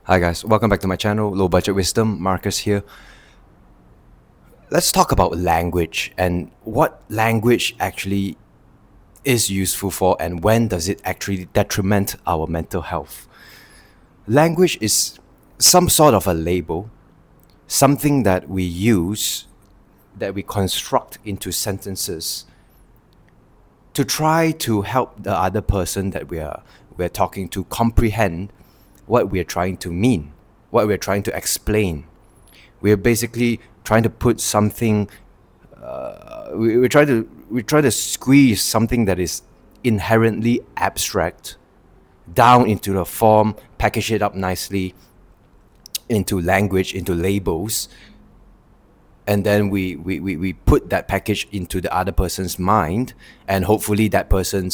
Hi guys, welcome back to my channel, Low Budget Wisdom. Marcus here. Let's talk about language and what language actually is useful for and when does it actually detriment our mental health. Language is some sort of a label, something that we use, that we construct into sentences to try to help the other person that we're talking to comprehend what we're trying to mean, what we're trying to explain. We're basically trying to put something. We try to squeeze something that is inherently abstract down into the form, package it up nicely into language, into labels, and then we put that package into the other person's mind, and hopefully that person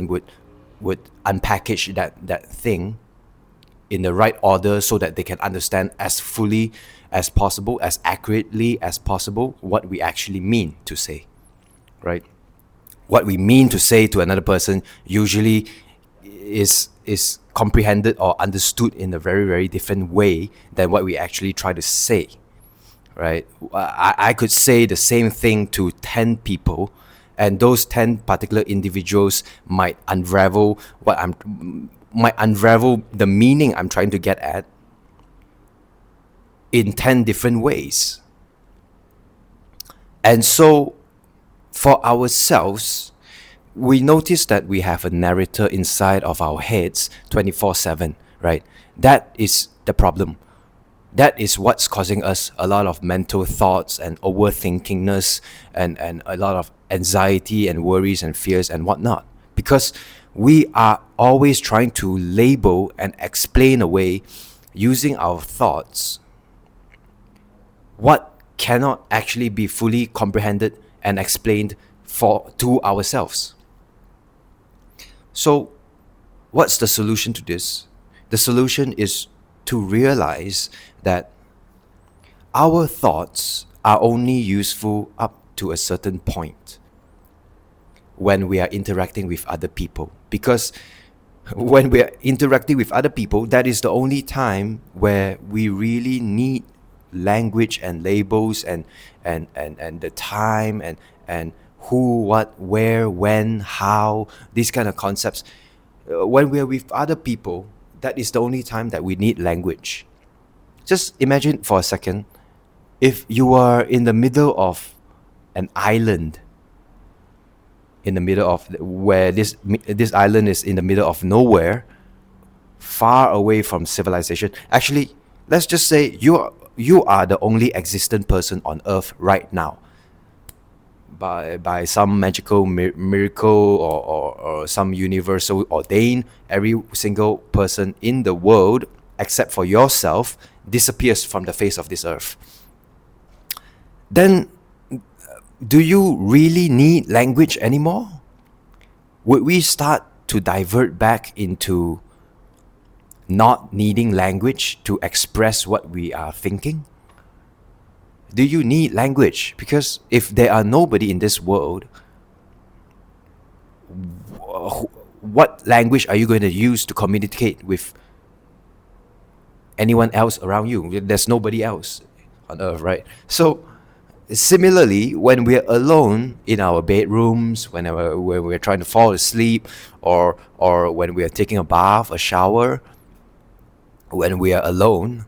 would unpackage that thing in the right order so that they can understand as fully as possible, as accurately as possible, what we actually mean to say, right? What we mean to say to another person usually is comprehended or understood in a very different way than what we actually try to say, right? I could say the same thing to 10 people, and those 10 particular individuals might unravel the meaning I'm trying to get at in 10 different ways. And so for ourselves, we notice that we have a narrator inside of our heads 24/7, right? That is the problem. That is what's causing us a lot of mental thoughts and overthinkingness and a lot of anxiety and worries and fears and whatnot. Because we are always trying to label and explain away using our thoughts what cannot actually be fully comprehended and explained for to ourselves. So what's the solution to this? The solution is to realize that our thoughts are only useful up to a certain point when we are interacting with other people. Because when we are interacting with other people, that is the only time where we really need language and labels and the time and who, what, where, when, how, these kind of concepts. When we are with other people, that is the only time that we need language. Just imagine for a second, if you are in the middle of an island, in the middle of where this island is in the middle of nowhere, far away from civilization. Actually, let's just say you are the only existent person on Earth right now. By some magical miracle or some universal ordain, every single person in the world except for yourself disappears from the face of this earth. Then do you really need language anymore? Would we start to divert back into not needing language to express what we are thinking? Do you need language? Because if there are nobody in this world, what language are you going to use to communicate with anyone else around you? There's nobody else on earth, right? So similarly, when we're alone in our bedrooms, when we're trying to fall asleep, or when we're taking a bath, a shower, when we are alone,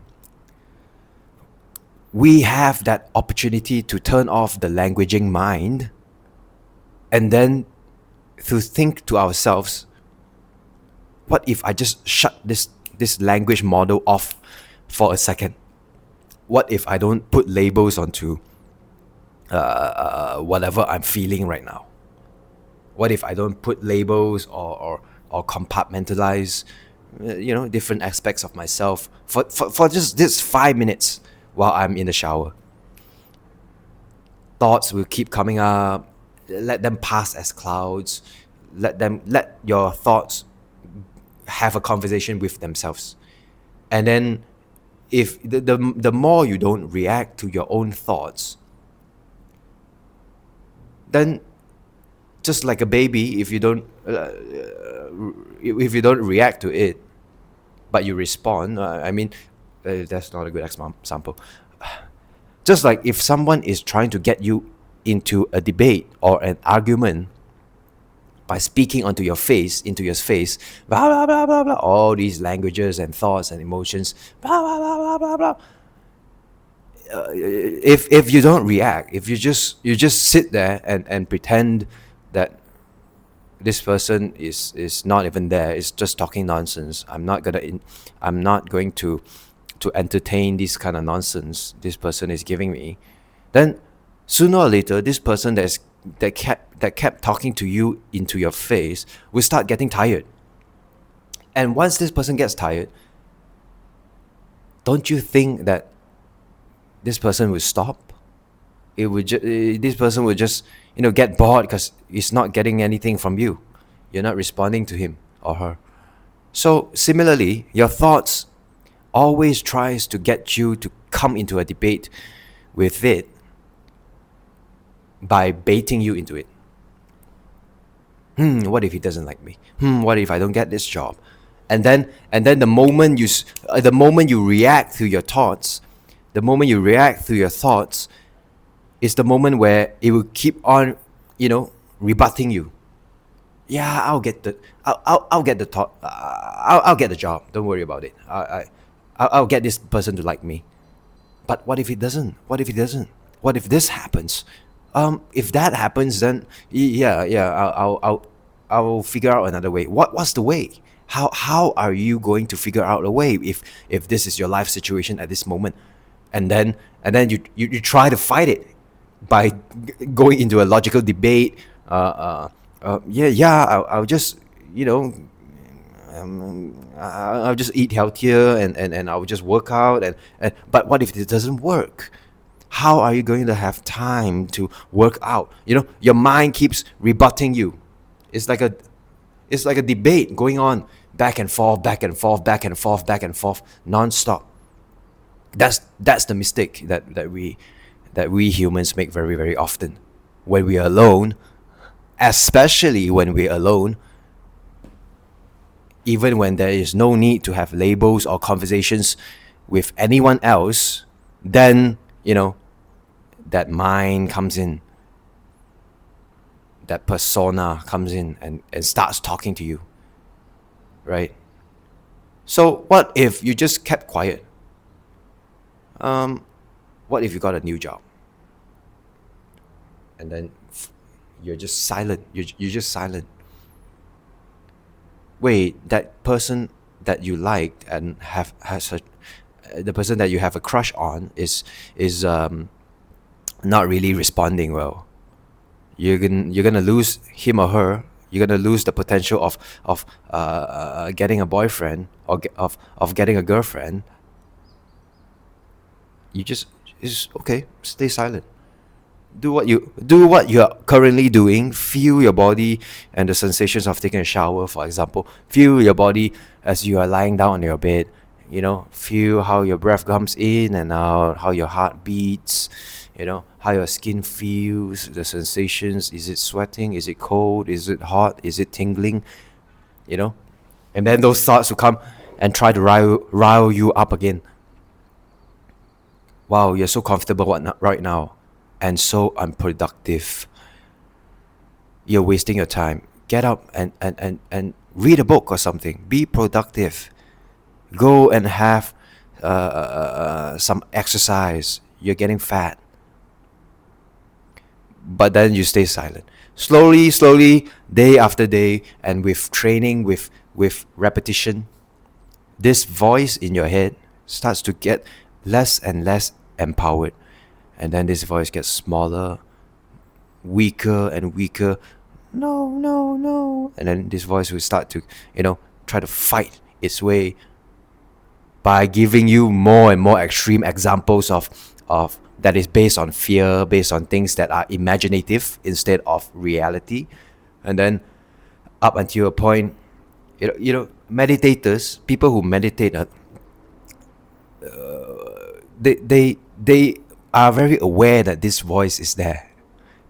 we have that opportunity to turn off the languaging mind and then to think to ourselves, what if I just shut this language model off for a second? What if I don't put labels onto whatever I'm feeling right now? What if I don't put labels or compartmentalize different aspects of myself for just this 5 minutes while I'm in the shower? Thoughts will keep coming up. Let them pass as clouds. Let your thoughts have a conversation with themselves. And then if the more you don't react to your own thoughts, then just like a baby, if you don't react to it, but you respond. That's not a good example. Just like if someone is trying to get you into a debate or an argument by speaking into your face, blah blah blah blah blah, all these languages and thoughts and emotions, blah blah blah blah blah blah. If you don't react, if you just sit there and pretend that this person is not even there, is just talking nonsense. I'm not going to entertain this kind of nonsense this person is giving me. Then sooner or later, this person that kept talking to you into your face will start getting tired. And once this person gets tired, don't you think that this person will stop? This person will just get bored because he's not getting anything from you. You're not responding to him or her. So similarly, your thoughts always tries to get you to come into a debate with it by baiting you into it. What if he doesn't like me? What if I don't get this job? And then the moment you react to your thoughts, is the moment where it will keep on, rebutting you. Yeah, I'll get the job. Don't worry about it. I'll get this person to like me. But what if it doesn't? What if this happens? If that happens, then I'll figure out another way. What's the way? How are you going to figure out a way if this is your life situation at this moment? And then you try to fight it by going into a logical debate. I'll just I'll just eat healthier and I'll just work out and but what if it doesn't work? How are you going to have time to work out? Your mind keeps rebutting you. It's like a debate going on, back and forth, non-stop. That's the mistake that we humans make very, very often. When we are alone, especially when we're alone, even when there is no need to have labels or conversations with anyone else, then that mind comes in, that persona comes in and starts talking to you, right? So what if you just kept quiet? What if you got a new job and then you're just silent? You're just silent. Wait, that person that you liked and the person that you have a crush on is not really responding well. You're gonna lose him or her. You're gonna lose the potential of getting a boyfriend or of getting a girlfriend. It's okay. Stay silent. Do what you're currently doing. Feel your body and the sensations of taking a shower, for example. Feel your body as you are lying down on your bed. Feel how your breath comes in and out, how your heart beats, how your skin feels, the sensations. Is it sweating? Is it cold? Is it hot? Is it tingling? And then those thoughts will come and try to rile you up again. Wow, you're so comfortable right now and so unproductive. You're wasting your time. Get up and read a book or something. Be productive. Go and have some exercise. You're getting fat. But then you stay silent. Slowly, day after day, and with training, with repetition, this voice in your head starts to get less and less empowered. And then this voice gets smaller, weaker and weaker. No. And then this voice will start to, try to fight its way by giving you more and more extreme examples of that is based on fear, based on things that are imaginative instead of reality. And then up until a point, meditators, people who meditate, they are very aware that this voice is there,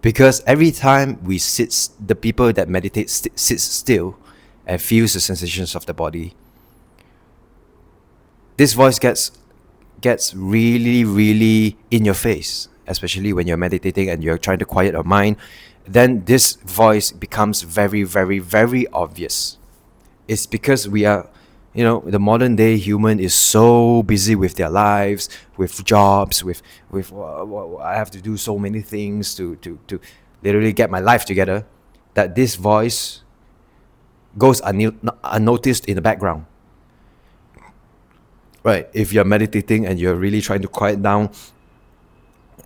because every time the people that meditate sits still and feels the sensations of the body, this voice gets really, really in your face, especially when you're meditating and you're trying to quiet your mind. Then this voice becomes very, very, very obvious. It's because we are, the modern day human is so busy with their lives, with jobs, with I have to do so many things to literally get my life together, that this voice goes unnoticed in the background. Right? If you're meditating and you're really trying to quiet down,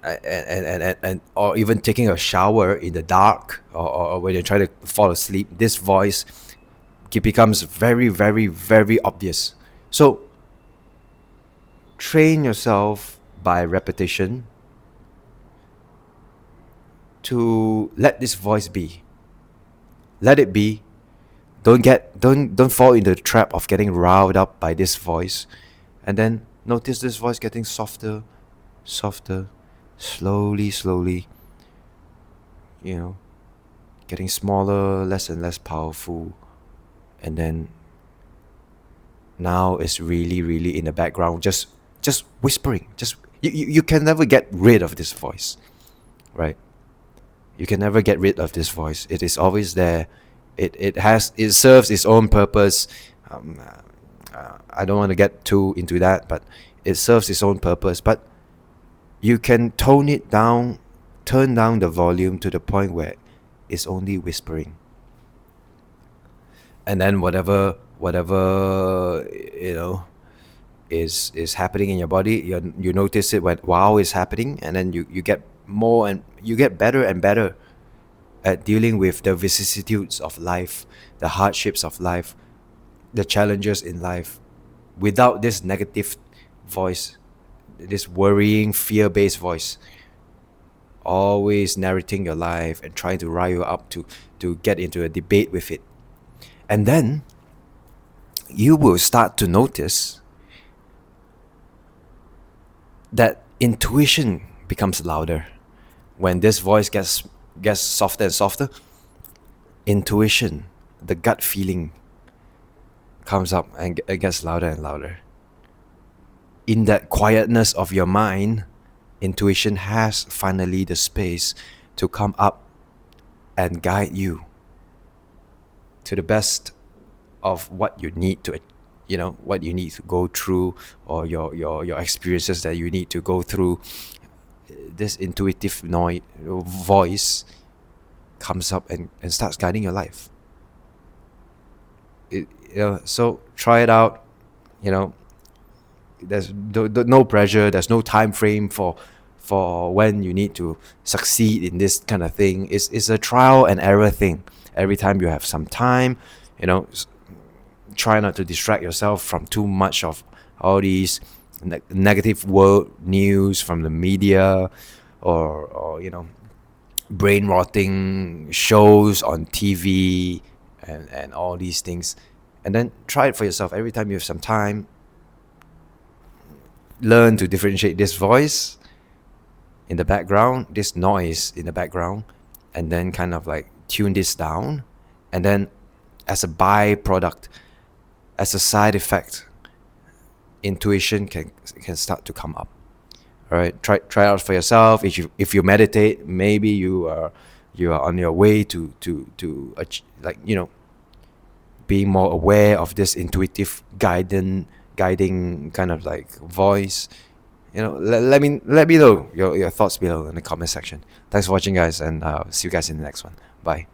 and or even taking a shower in the dark, or when you're trying to fall asleep, this voice becomes very, very, very obvious. So train yourself by repetition to let this voice be. Let it be. Don't fall into the trap of getting riled up by this voice. And then notice this voice getting softer, softer, slowly, slowly, getting smaller, less and less powerful. And then now it's really, really in the background, just whispering. You can never get rid of this voice, right? You can never get rid of this voice. It is always there. It serves its own purpose. I don't want to get too into that, but it serves its own purpose. But you can tone it down, turn down the volume to the point where it's only whispering. And then whatever is happening in your body, you notice it while it's happening, and then you get more, and you get better and better at dealing with the vicissitudes of life, the hardships of life, the challenges in life, without this negative voice, this worrying, fear-based voice, always narrating your life and trying to rile you up to get into a debate with it. And then you will start to notice that intuition becomes louder. When this voice gets softer and softer, intuition, the gut feeling, comes up and it gets louder and louder. In that quietness of your mind, intuition has finally the space to come up and guide you to the best of what you need to, what you need to go through, or your experiences that you need to go through. This intuitive voice comes up and starts guiding your life. So try it out. There's no pressure. There's no time frame for when you need to succeed in this kind of thing. It's a trial and error thing. Every time you have some time, try not to distract yourself from too much of all these negative world news from the media, or brain rotting shows on TV, and all these things. And then try it for yourself. Every time you have some time, learn to differentiate this voice in the background, this noise in the background, and then kind of like tune this down. And then as a byproduct, as a side effect, intuition can start to come up. All right, try it out for yourself. If you meditate, maybe you are on your way to being more aware of this intuitive guiding kind of like voice. Let me know your thoughts below in the comment section. Thanks for watching, guys, and see you guys in the next one. Bye.